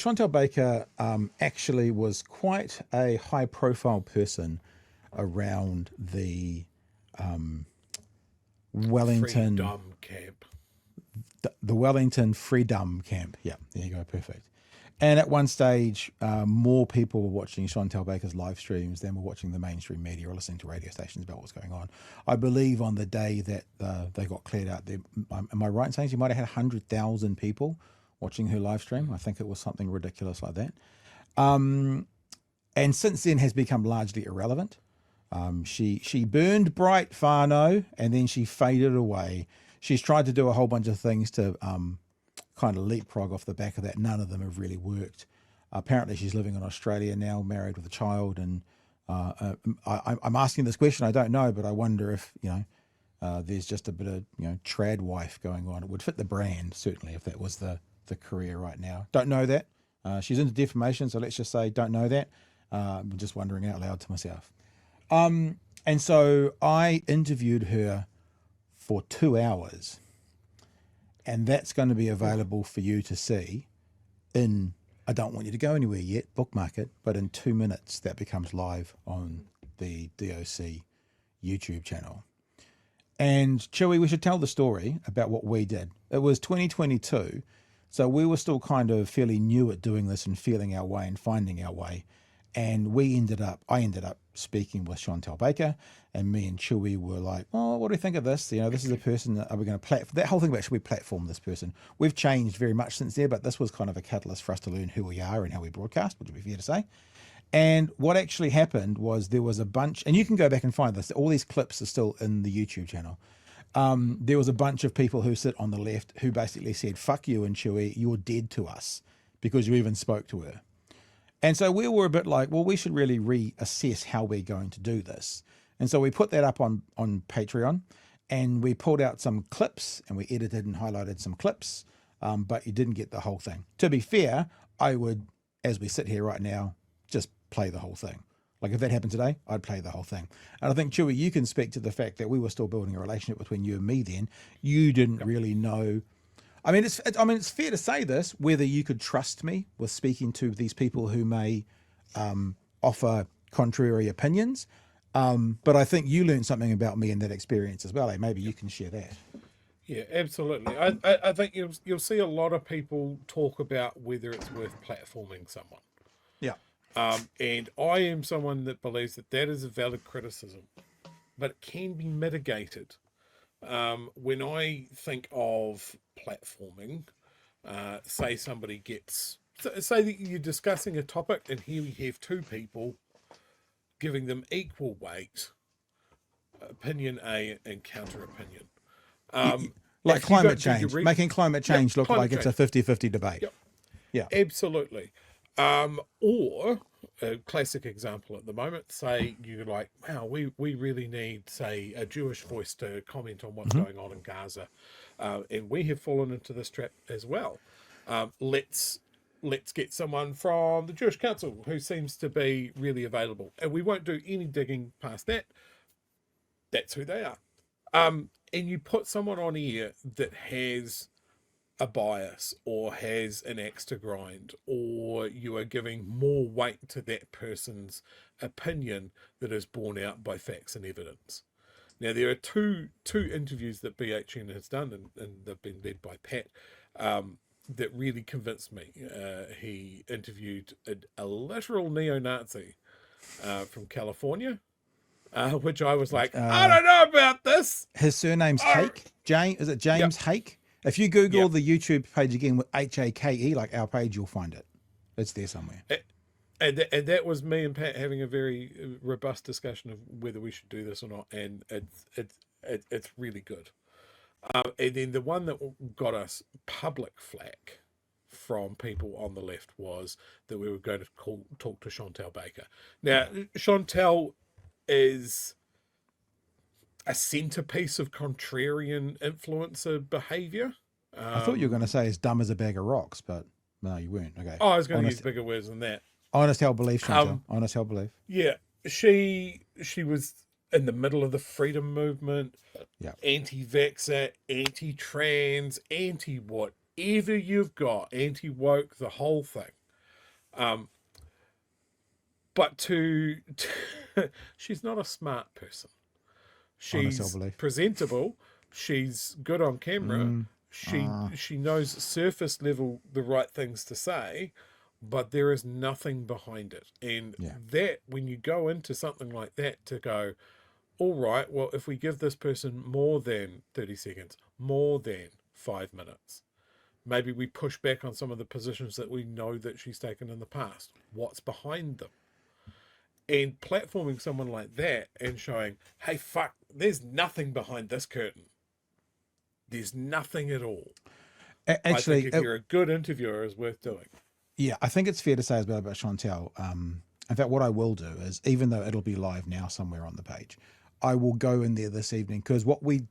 Chantelle Baker actually was quite a high-profile person around the Wellington Freedom camp. The Wellington Freedom Camp. Yeah, there you go, perfect. And at one stage, more people were watching Chantelle Baker's live streams than were watching the mainstream media or listening to radio stations about what's going on. I believe on the day that they got cleared out, am I right in saying she might have had 100,000 people watching her live stream? I think it was something ridiculous like that. And since then has become largely irrelevant. She burned bright, whānau, and then she faded away. She's tried to do a whole bunch of things to kind of leapfrog off the back of that. None of them have really worked. Apparently she's living in Australia now, married with a child. And I'm asking this question, I don't know, but I wonder if, there's just a bit of, trad wife going on. It would fit the brand, certainly, if that was the career right now. Don't know that. She's into defamation, so let's just say don't know that. I'm just wondering out loud to myself. And so I interviewed her for 2 hours, and that's going to be available for you to see in, I don't want you to go anywhere yet, bookmark it, but in 2 minutes that becomes live on the DOC YouTube channel. And Chewie, we should tell the story about what we did. It was 2022, so we were still kind of fairly new at doing this and feeling our way and finding our way. And I ended up speaking with Chantelle Baker, and me and Chewie were like, oh, what do you think of this? This is a person that are we going to platform? That whole thing about should we platform this person? We've changed very much since there, but this was kind of a catalyst for us to learn who we are and how we broadcast, which would be fair to say. And what actually happened was there was a bunch, and you can go back and find this, all these clips are still in the YouTube channel. There was a bunch of people who sit on the left who basically said, fuck you and Chewie, you're dead to us because you even spoke to her. And so we were a bit like, well, we should really reassess how we're going to do this. And so we put that up on Patreon, and we pulled out some clips and we edited and highlighted some clips, but you didn't get the whole thing. To be fair, I would, as we sit here right now, just play the whole thing. Like if that happened today, I'd play the whole thing. And I think, Chewie, you can speak to the fact that we were still building a relationship between you and me then. You didn't really know. I mean, it's fair to say this, whether you could trust me with speaking to these people who may offer contrary opinions. But I think you learned something about me in that experience as well. Maybe you can share that. Yeah, absolutely. I think you'll see a lot of people talk about whether it's worth platforming someone. Yeah. And I am someone that believes that is a valid criticism, but it can be mitigated. When I think of platforming, say somebody say that you're discussing a topic and here we have two people giving them equal weight, opinion A and counter opinion. Like climate change, making climate change look like it's a 50-50 debate. Yep. Yeah, absolutely. Or a classic example at the moment, say you're like, wow, we really need, say, a Jewish voice to comment on what's going on in Gaza. And we have fallen into this trap as well. Let's get someone from the Jewish Council who seems to be really available. And we won't do any digging past that. That's who they are. And you put someone on here that has a bias or has an axe to grind, or you are giving more weight to that person's opinion that is borne out by facts and evidence. Now, there are two interviews that BHN has done, and they've been led by Pat, that really convinced me. He interviewed a literal neo-Nazi from California, which I was like, I don't know about this. His surname's Hake. Is it James Hake? If you Google the YouTube page again with Hake, like our page, you'll find it. It's there somewhere. And that was me and Pat having a very robust discussion of whether we should do this or not, and it's really good. And then the one that got us public flack from people on the left was that we were going to talk to Chantelle Baker. Now, Chantelle is a centerpiece of contrarian influencer behavior. I thought you were going to say as dumb as a bag of rocks, but no, you weren't. Okay. Oh, I was going to use bigger words than that. Honest held belief, Chantelle. Honest held belief. Yeah, she was in the middle of the freedom movement. Yeah. Anti-vaxxer, anti-trans, anti-whatever you've got, anti-woke, the whole thing. But she's not a smart person. Honest She's self-belief. presentable. She's good on camera. She knows surface level the right things to say, but there is nothing behind it. And that, when you go into something like that, to go, all right, well, if we give this person more than 30 seconds, more than 5 minutes, maybe we push back on some of the positions that we know that she's taken in the past. What's behind them? And platforming someone like that and showing, hey, fuck, there's nothing behind this curtain. There's nothing at all. Actually, I think if you're a good interviewer, it's worth doing. Yeah, I think it's fair to say as well about Chantelle. In fact, what I will do is, even though it'll be live now somewhere on the page, I will go in there this evening, because what we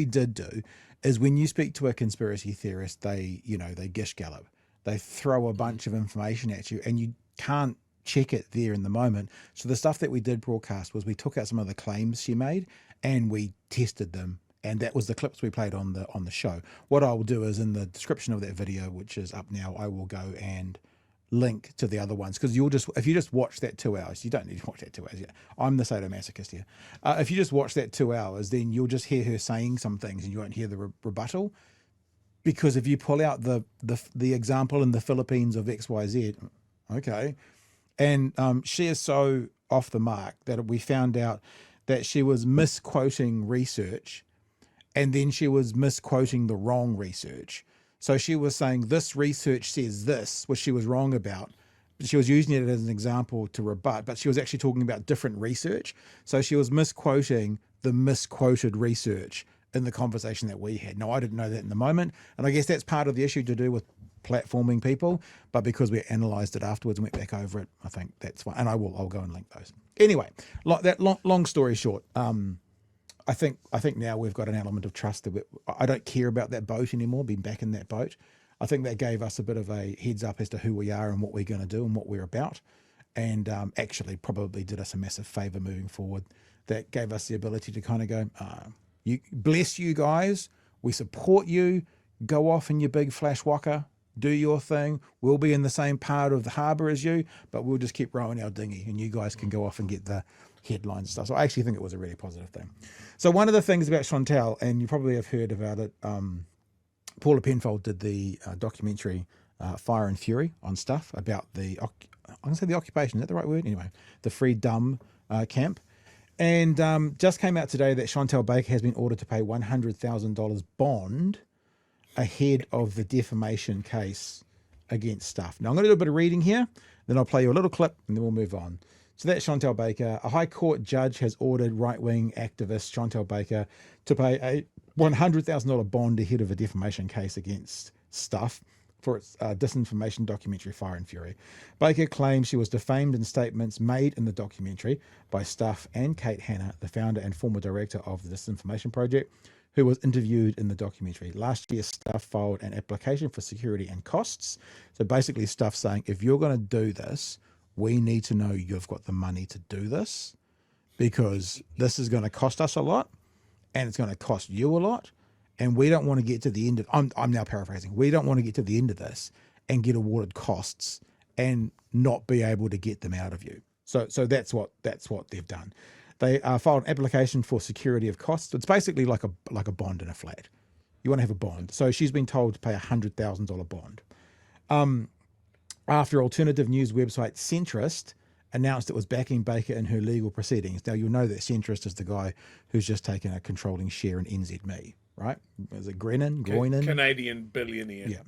did do is, when you speak to a conspiracy theorist, they gish gallop. They throw a bunch of information at you, and you can't check it there in the moment. So the stuff that we did broadcast was, we took out some of the claims she made and we tested them, and that was the clips we played on the show. What I will do is, in the description of that video, which is up now, I will go and link to the other ones, because if you just watch that 2 hours, you don't need to watch that 2 hours. I'm the sadomasochist here. If you just watch that 2 hours, then you'll just hear her saying some things and you won't hear the rebuttal. Because if you pull out the example in the Philippines of XYZ, okay, and she is so off the mark that we found out that she was misquoting research, and then she was misquoting the wrong research. So she was saying this research says this, which she was wrong about. She was using it as an example to rebut, but she was actually talking about different research. So she was misquoting the misquoted research in the conversation that we had. Now, I didn't know that in the moment, and I guess that's part of the issue to do with platforming people, but because we analyzed it afterwards and went back over it, I think that's fine. And I'll go and link those. Anyway, long story short, I think now we've got an element of trust that I don't care about that boat anymore, being back in that boat. I think that gave us a bit of a heads up as to who we are and what we're going to do and what we're about. And actually probably did us a massive favor moving forward. That gave us the ability to kind of go, bless you guys. We support you. Go off in your big flash waka. Do your thing. We'll be in the same part of the harbour as you, but we'll just keep rowing our dinghy and you guys can go off and get the headlines and stuff. So I actually think it was a really positive thing. So one of the things about Chantelle, and you probably have heard about it, Paula Penfold did the documentary Fire and Fury on stuff about I'm going to say the occupation, is that the right word? Anyway, the Free Dumb camp. And just came out today that Chantelle Baker has been ordered to pay $100,000 bond ahead of the defamation case against Stuff. Now, I'm going to do a bit of reading here, then I'll play you a little clip, and then we'll move on. So that's Chantelle Baker. A High Court judge has ordered right-wing activist Chantelle Baker to pay a $100,000 bond ahead of a defamation case against Stuff for its disinformation documentary Fire and Fury. Baker claims she was defamed in statements made in the documentary by Stuff and Kate Hanna, the founder and former director of the Disinformation Project, who was interviewed in the documentary. Last year, Stuff filed an application for security and costs. So basically Stuff saying, if you're going to do this, we need to know you've got the money to do this, because this is going to cost us a lot and it's going to cost you a lot. And we don't want to get to the end of, I'm now paraphrasing, we don't want to get to the end of this and get awarded costs and not be able to get them out of you. So that's what they've done. They filed an application for security of costs. It's basically like a bond in a flat. You want to have a bond. So she's been told to pay $100,000 bond. After alternative news website Centrist announced it was backing Baker in her legal proceedings. Now, you'll know that Centrist is the guy who's just taken a controlling share in NZME, right? Is it Groinen? Canadian billionaire. Yeah.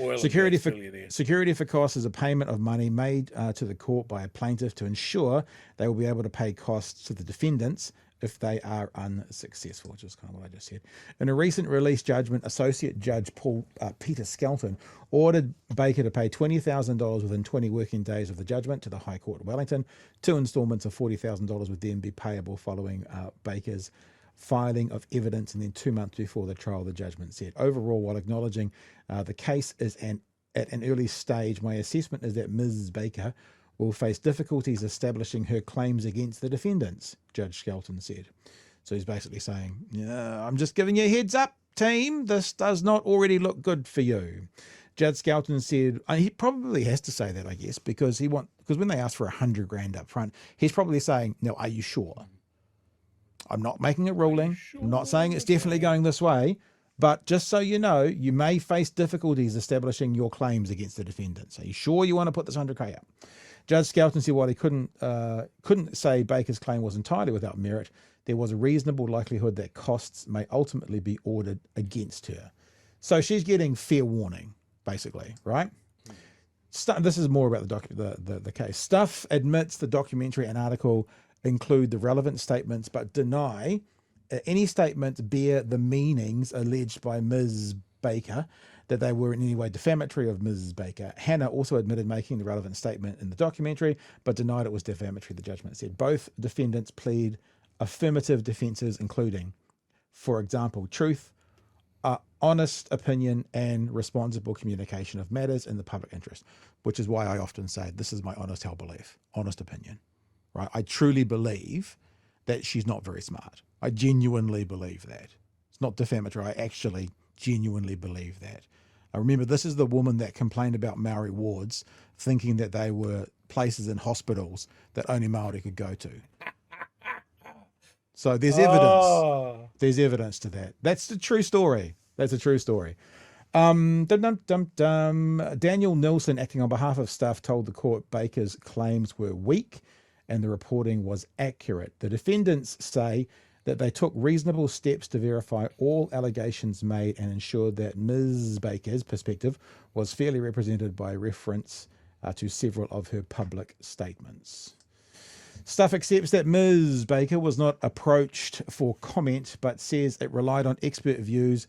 Oil Security for costs is a payment of money made to the court by a plaintiff to ensure they will be able to pay costs to the defendants if they are unsuccessful, which is kind of what I just said. In a recent release judgment, Associate Judge Peter Skelton ordered Baker to pay $20,000 within 20 working days of the judgment to the High Court of Wellington. 2 instalments of $40,000 would then be payable following Baker's filing of evidence, and then 2 months before the trial, the judgment said. Overall, while acknowledging the case is at an early stage, my assessment is that Ms. Baker will face difficulties establishing her claims against the defendants, Judge Skelton said. So he's basically saying, yeah, I'm just giving you a heads up, team. This does not already look good for you. Judge Skelton said, and he probably has to say that, I guess, because when they asked for $100,000 up front, he's probably saying, "No, are you sure? I'm not making a ruling. I'm not saying it's definitely going this way, but just so you know, you may face difficulties establishing your claims against the defendants. Are you sure you want to put this $100,000 up?" Judge Skelton said while he couldn't say Baker's claim was entirely without merit, there was a reasonable likelihood that costs may ultimately be ordered against her. So she's getting fair warning, basically, right? This is more about the case. Stuff admits the documentary and article include the relevant statements, but deny any statements bear the meanings alleged by Ms. Baker, that they were in any way defamatory of Ms. Baker. Hannah also admitted making the relevant statement in the documentary, but denied it was defamatory, the judgment said. Both defendants plead affirmative defenses, including, for example, truth, honest opinion, and responsible communication of matters in the public interest, which is why I often say this is my honest held belief, honest opinion, right? I truly believe that she's not very smart. I genuinely believe that. It's not defamatory. I actually genuinely believe that. I remember this is the woman that complained about Maori wards, thinking that they were places in hospitals that only Maori could go to. So there's evidence. Oh. There's evidence to that. That's the true story. That's a true story. Daniel Nilsson, acting on behalf of Stuff, told the court Baker's claims were weak and the reporting was accurate. The defendants say that they took reasonable steps to verify all allegations made and ensured that Ms. Baker's perspective was fairly represented by reference to several of her public statements. Stuff accepts that Ms. Baker was not approached for comment, but says it relied on expert views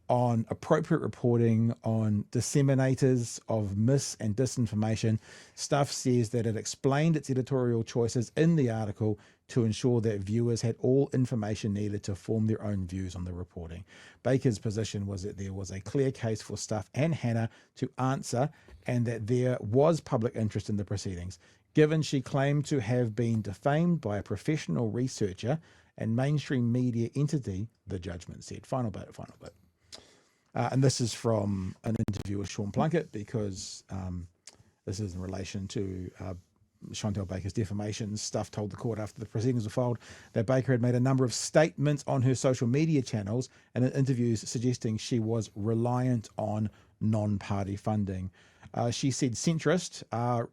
on appropriate reporting on disseminators of mis and disinformation. Stuff says that it explained its editorial choices in the article to ensure that viewers had all information needed to form their own views on the reporting. Baker's position was that there was a clear case for Stuff and Hannah to answer and that there was public interest in the proceedings, given she claimed to have been defamed by a professional researcher and mainstream media entity, the judgment said. Final bit. And this is from an interview with Sean Plunkett, because this is in relation to Chantelle Baker's defamation. Stuff told the court after the proceedings were filed that Baker had made a number of statements on her social media channels and in interviews suggesting she was reliant on non-party funding. She said centrists are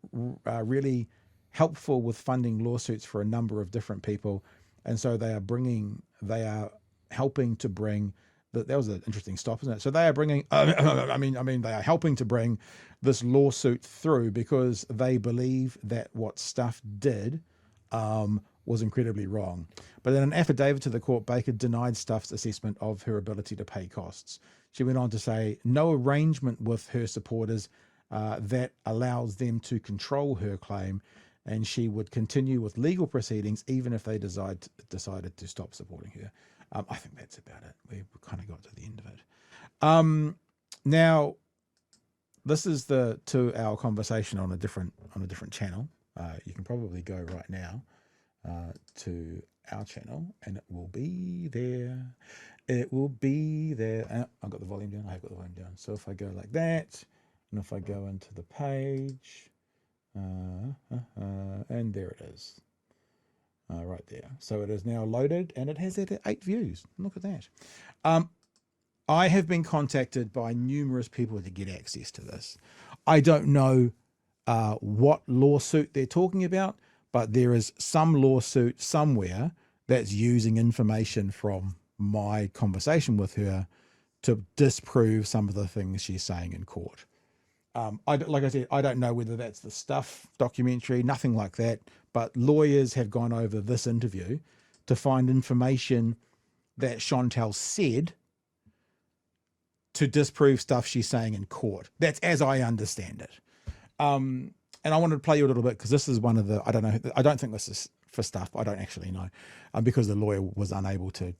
really helpful with funding lawsuits for a number of different people, and so they are helping to bring. That was an interesting stop, isn't it? So they are bringing. They are helping to bring this lawsuit through because they believe that what Stuff did was incredibly wrong. But in an affidavit to the court, Baker denied Stuff's assessment of her ability to pay costs. She went on to say no arrangement with her supporters that allows them to control her claim, and she would continue with legal proceedings even if they decided to stop supporting her. I think that's about it. We kind of got to the end of it. Now, this is the 2-hour conversation on a different channel. You can probably go right now to our channel, and it will be there. It will be there. I've got the volume down. I have got the volume down. So if I go like that, and if I go into the page, and there it is. Right there. So it is now loaded and it has 8 views. Look at that. I have been contacted by numerous people to get access to this. I don't know what lawsuit they're talking about, but there is some lawsuit somewhere that's using information from my conversation with her to disprove some of the things she's saying in court. Like I said, I don't know whether that's the Stuff documentary, nothing like that, but lawyers have gone over this interview to find information that Chantelle said to disprove stuff she's saying in court. That's as I understand it. And I wanted to play you a little bit because this is one of the, I don't think this is for Stuff. I don't actually know, because the lawyer was unable to,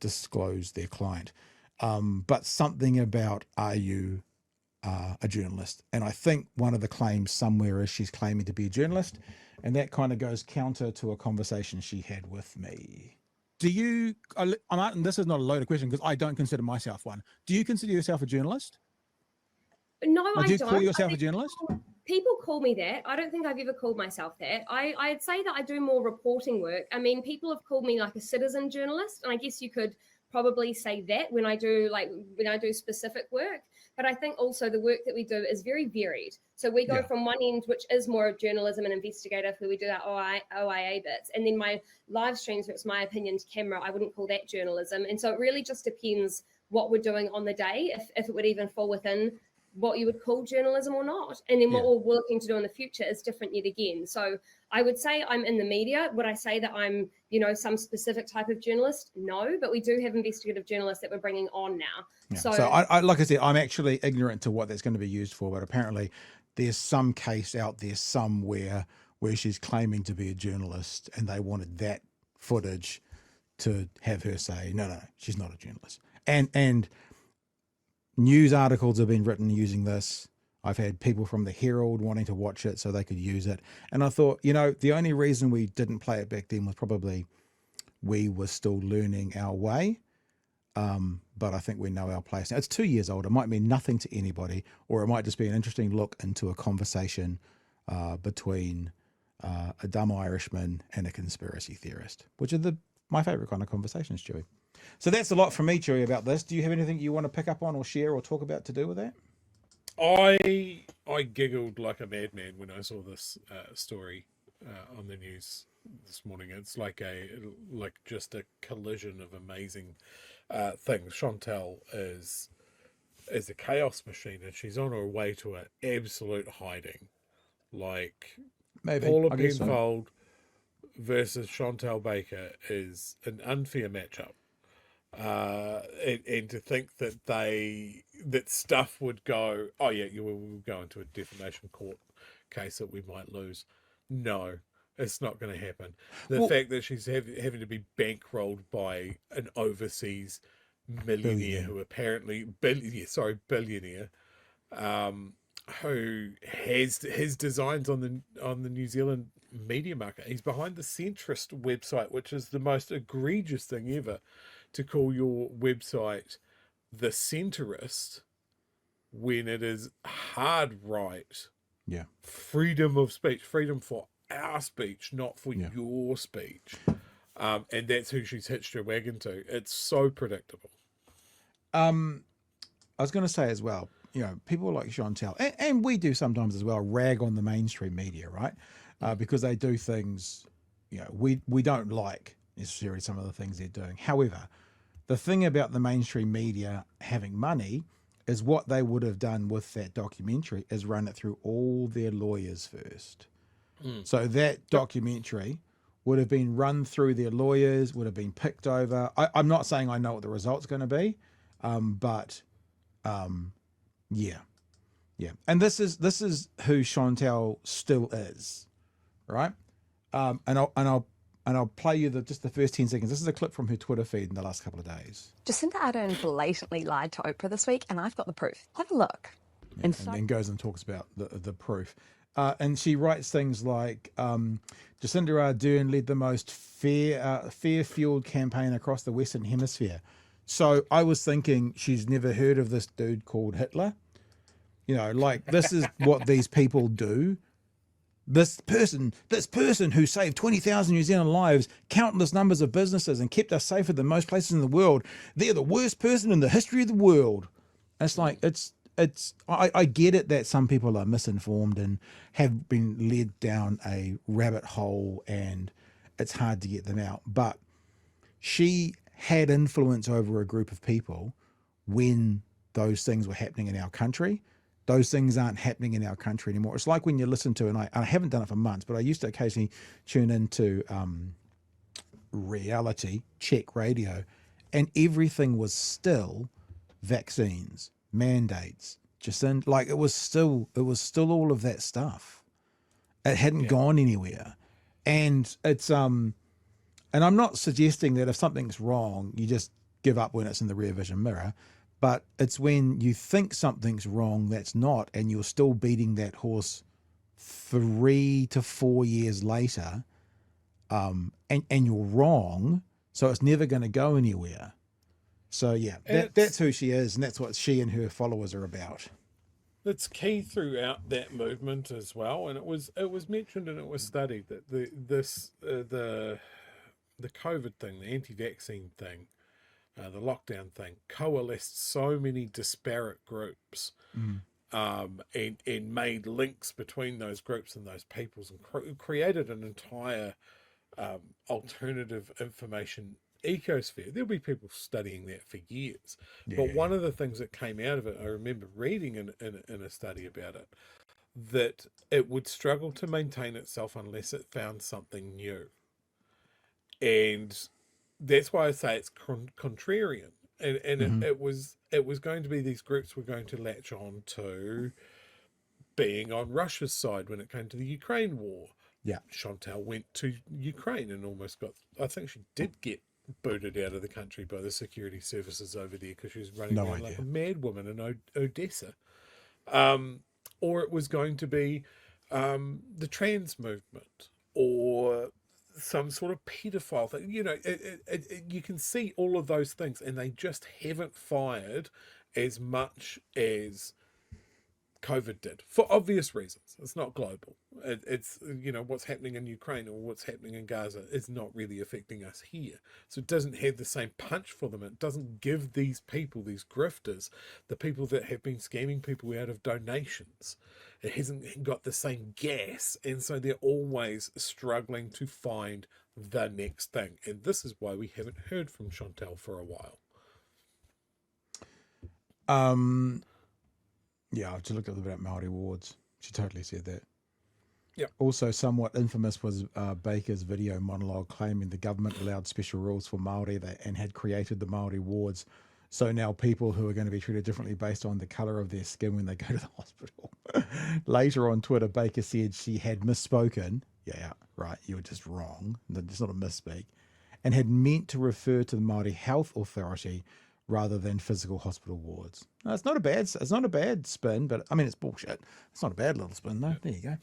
disclose their client. But something about, are you a journalist? And I think one of the claims somewhere is she's claiming to be a journalist, and that kind of goes counter to a conversation she had with me. Do you, and this is not a loaded question because I don't consider myself one. Do you consider yourself a journalist? No, Now, I do you don't. call I yourself a think journalist? people call me that. I don't think I've ever called myself that. I'd say that I do more reporting work. I mean, people have called me like a citizen journalist, and I guess you could probably say that when I do specific work. But I think also the work that we do is very varied. So we go Yeah. from one end, which is more of journalism and investigative, where we do our OIA bits, and then my live streams, where it's my opinion to camera, I wouldn't call that journalism. And so it really just depends what we're doing on the day, if it would even fall within what you would call journalism or not. And then what we're looking to do in the future is different yet again. So I would say I'm in the media. Would I say that I'm, some specific type of journalist? No, but we do have investigative journalists that we're bringing on now. Yeah. So I like I said, I'm actually ignorant to what that's going to be used for, but apparently there's some case out there somewhere where she's claiming to be a journalist and they wanted that footage to have her say, no, she's not a journalist. And news articles have been written using this. I've had people from the Herald wanting to watch it so they could use it. And I thought, the only reason we didn't play it back then was probably we were still learning our way. But I think we know our place now. It's 2 years old. It might mean nothing to anybody, or it might just be an interesting look into a conversation between a dumb Irishman and a conspiracy theorist, which are my favorite kind of conversations, Chewie. So that's a lot from me, Chewie, about this. Do you have anything you want to pick up on or share or talk about to do with that? I giggled like a madman when I saw this story on the news this morning. It's like just a collision of amazing things. Chantelle is a chaos machine, and she's on her way to an absolute hiding. Like Maybe Paula I guess Penfold versus Chantelle Baker is an unfair matchup. And to think that stuff would go, oh yeah, we'll go into a defamation court case that we might lose. No, it's not going to happen. The fact that she's having to be bankrolled by an overseas millionaire who apparently billionaire, who has his designs on the New Zealand media market. He's behind the centrist website, which is the most egregious thing ever, to call your website the centrist when it is hard right. Yeah. Freedom of speech, freedom for our speech, not for your speech. And that's who she's hitched her wagon to. It's so predictable. I was going to say as well, people like Chantelle, and we do sometimes as well, rag on the mainstream media, right? Because they do things, we don't like necessarily some of the things they're doing. However, the thing about the mainstream media having money is what they would have done with that documentary is run it through all their lawyers first. So that documentary would have been run through their lawyers, would have been picked over. I'm not saying I know what the result's going to be, but yeah. And this is who Chantelle still is, right? And I'll play you just the first 10 seconds. This is a clip from her Twitter feed in the last couple of days. Jacinda Ardern blatantly lied to Oprah this week, and I've got the proof. Have a look. Yeah, and then goes and talks about the proof. And she writes things like, Jacinda Ardern led the most fear-fueled campaign across the Western Hemisphere. So I was thinking she's never heard of this dude called Hitler. This is what these people do. This person who saved 20,000 New Zealand lives, countless numbers of businesses, and kept us safer than most places in the world. They're the worst person in the history of the world. It's like, I get it that some people are misinformed and have been led down a rabbit hole and it's hard to get them out. But she had influence over a group of people when those things were happening in our country. Those things aren't happening in our country anymore. It's like when you listen to, and I haven't done it for months, but I used to occasionally tune into reality check radio, and everything was still vaccines, mandates, it was still all of that stuff. It hadn't gone anywhere. And it's and I'm not suggesting that if something's wrong, you just give up when it's in the rear vision mirror. But it's when you think something's wrong that's not, and you're still beating that horse 3 to 4 years later, and you're wrong, so it's never going to go anywhere. So yeah, that's who she is, and that's what she and her followers are about. That's key throughout that movement as well, and it was mentioned and it was studied that the COVID thing, the anti-vaccine thing, the lockdown thing, coalesced so many disparate groups, Mm. and made links between those groups and those peoples, and created an entire alternative information ecosphere. There'll be people studying that for years. But Yeah. one of the things that came out of it, I remember reading in a study about it, that it would struggle to maintain itself unless it found something new. And that's why I say it's contrarian. And Hmm. it was going to be, these groups were going to latch on to being on Russia's side when it came to the Ukraine war. Yeah. Chantelle went to Ukraine and almost got, I think she did get booted out of the country by the security services over there because she was running No around like a idea. mad woman in Odessa. Um, or it was going to be the trans movement, or some sort of pedophile thing. You can see all of those things, and they just haven't fired as much as COVID did, for obvious reasons. It's not global. It's what's happening in Ukraine or what's happening in Gaza is not really affecting us here. So it doesn't have the same punch for them. It doesn't give these people, these grifters, the people that have been scamming people out of donations, it hasn't got the same gas, and so they're always struggling to find the next thing. And this is why we haven't heard from Chantelle for a while. Yeah, I just looked up about Maori wards. She totally said that. Yeah. Also, somewhat infamous was Baker's video monologue claiming the government allowed special rules for Maori and had created the Maori wards. So now people who are going to be treated differently based on the colour of their skin when they go to the hospital. Later on Twitter, Baker said she had misspoken. Yeah, right. You were just wrong. It's not a misspeak. And had meant to refer to the Maori Health Authority rather than physical hospital wards. No, it's not a bad spin, but I mean it's bullshit. It's not a bad little spin though. There you go.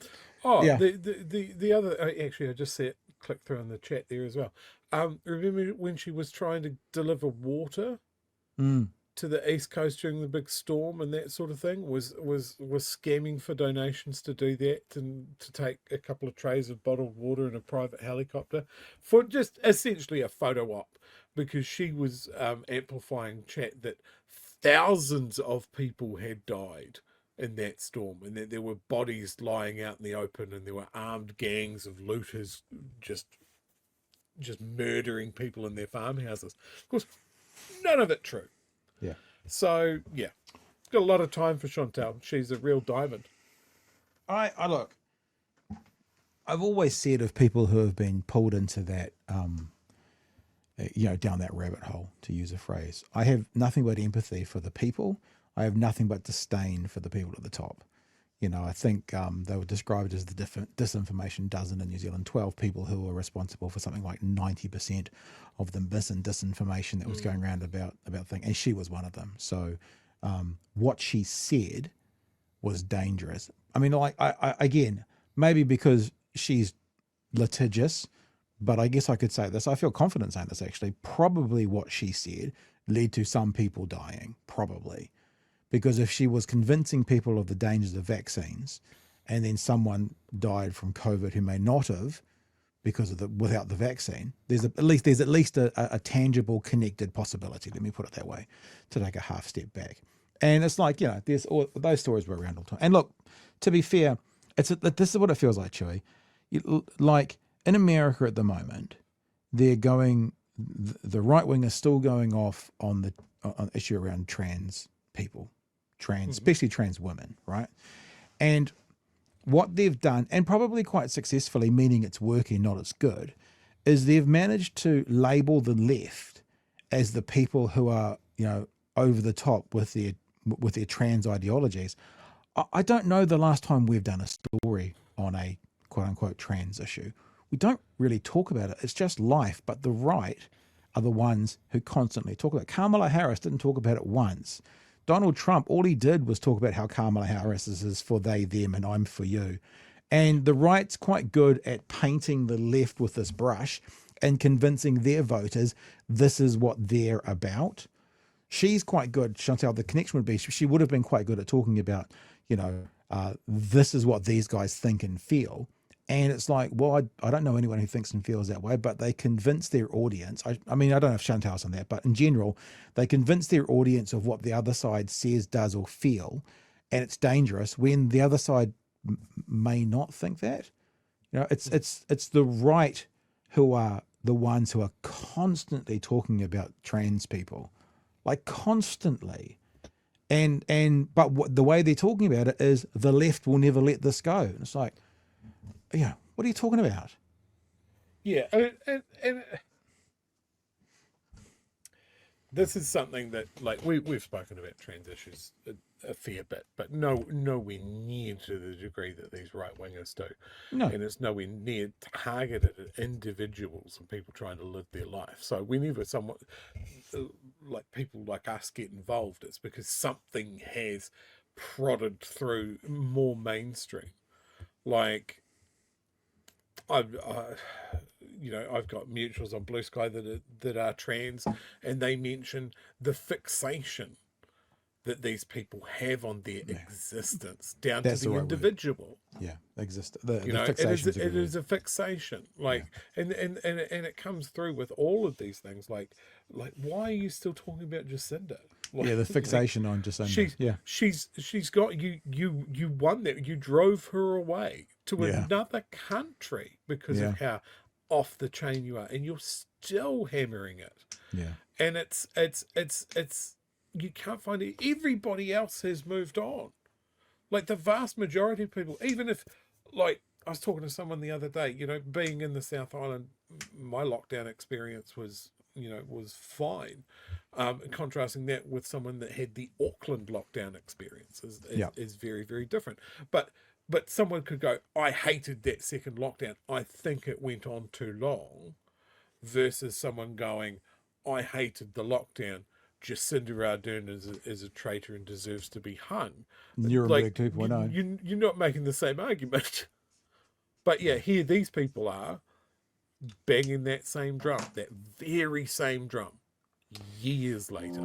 Oh, Yeah. the other, actually, I just see it click through in the chat there as well. Remember when she was trying to deliver water Mm. to the East Coast during the big storm and that sort of thing? Was scamming for donations to do that, and to take a couple of trays of bottled water in a private helicopter for just essentially a photo op, because she was amplifying chat that thousands of people had died in that storm, and that there were bodies lying out in the open, and there were armed gangs of looters just murdering people in their farmhouses. Of course, none of it true. Yeah. So yeah, got a lot of time for Chantelle. She's a real diamond. I look. I've always said of people who have been pulled into that, down that rabbit hole, to use a phrase, I have nothing but empathy for the people. I have nothing but disdain for the people at the top. I think they were described as the disinformation dozen in New Zealand, 12 people who were responsible for something like 90% of the disinformation that was going around about things. And she was one of them. So what she said was dangerous. I mean, like, I again, maybe because she's litigious, but I guess I could say this. I feel confident saying this, actually. Probably what she said led to some people dying, probably. Because if she was convincing people of the dangers of vaccines, and then someone died from COVID who may not have, because of without the vaccine, there's at least a tangible connected possibility. Let me put it that way, to take a half step back. And it's like, there's those stories were around all the time. And look, to be fair, this is what it feels like, Chewie. Like in America at the moment, they're going, the right wing is still going off on the issue around trans people. Especially trans women, right? And what they've done, and probably quite successfully, meaning it's working, not it's good, is they've managed to label the left as the people who are, over the top with their trans ideologies. I don't know the last time we've done a story on a quote unquote trans issue. We don't really talk about it. It's just life. But the right are the ones who constantly talk about it. Kamala Harris didn't talk about it once. Donald Trump, all he did was talk about how Kamala Harris is for they, them, and I'm for you. And the right's quite good at painting the left with this brush and convincing their voters this is what they're about. She's quite good, Chantelle, the connection would be, she would have been quite good at talking about, this is what these guys think and feel. And it's like, well, I don't know anyone who thinks and feels that way, but they convince their audience. I mean, I don't know if Chantel's on that, but in general, they convince their audience of what the other side says, does, or feel. And it's dangerous when the other side may not think that. It's the right who are the ones who are constantly talking about trans people, like constantly. But the way they're talking about it is the left will never let this go. And it's like, what are you talking about? Yeah, and this is something that, like, we've spoken about trans issues a fair bit, but nowhere near to the degree that these right-wingers do. No. And it's nowhere near targeted at individuals and people trying to live their life. So whenever someone, like people like us, get involved, it's because something has prodded through more mainstream. Like, I've got mutuals on Blue Sky that are trans, and they mention the fixation that these people have on their existence down to the individual. Yeah, the fixation. It is a fixation. Like, and it comes through with all of these things. Like why are you still talking about Jacinda? Like, the fixation on Jacinda. She's got you won that. You drove her away to another country because of how off the chain you are, and you're still hammering it. Yeah. And it's you can't find it. Everybody else has moved on. Like, the vast majority of people, even if, like, I was talking to someone the other day, being in the South Island, my lockdown experience was fine. Contrasting that with someone that had the Auckland lockdown experience is very, very different. But someone could go, I hated that second lockdown. I think it went on too long, versus someone going, I hated the lockdown. Jacinda Ardern is a traitor and deserves to be hung. Nuremberg 2.0. You're not making the same argument. But yeah, here these people are banging that same drum, that very same drum, years later.